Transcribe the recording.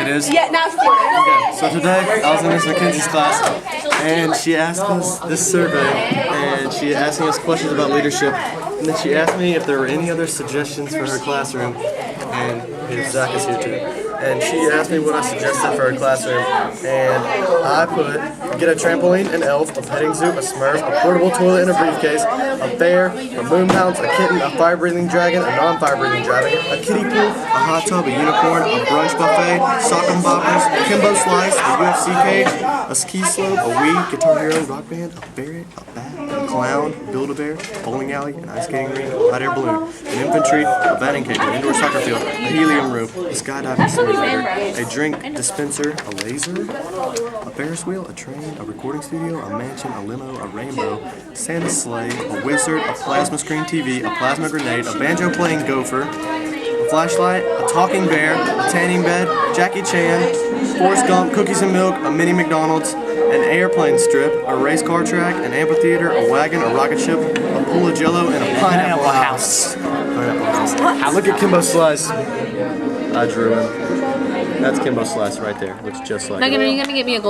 It is? Yeah, now it's recording. Okay, so today I was in Miss McKenzie's class and she asked us this survey and she asking us questions about leadership, and then she asked me if there were any other suggestions for her classroom, and Zach is here too. And she asked me what I suggested for her classroom, and I put get a trampoline, an elf, a petting zoo, a Smurf, a portable toilet and a briefcase, a bear, a moon bounce, a kitten, a fire-breathing dragon, a non-fire-breathing dragon, a kiddie pool, a hot tub, a unicorn, a brunch buffet, sock and boppers, a Kimbo slice, a UFC cage, a ski slope, a Wii, Guitar Hero, Rock Band, a ferret, a bat, a clown, Build-A-Bear, a bowling alley, an ice skating rink, a hot air balloon, an infantry, a batting cage, an indoor soccer field, a helium room, a skydiving simulator, a drink dispenser, a laser, a Ferris wheel, a train, a recording studio, a mansion, a limo, a rainbow, Santa's sleigh, a wizard, a plasma screen TV, a plasma grenade, a banjo playing gopher, a flashlight, a talking bear, a tanning bed, Jackie Chan, Forrest Gump, cookies and milk, a mini McDonald's, an airplane strip, a race car track, an amphitheater, a wagon, a rocket ship, a pool of jello, and a pineapple house. Pineapple house. Look at Kimbo Slice. I drew him. That's Kimbo Slice right there. Looks just like Megan, it. are you gonna get me a gold?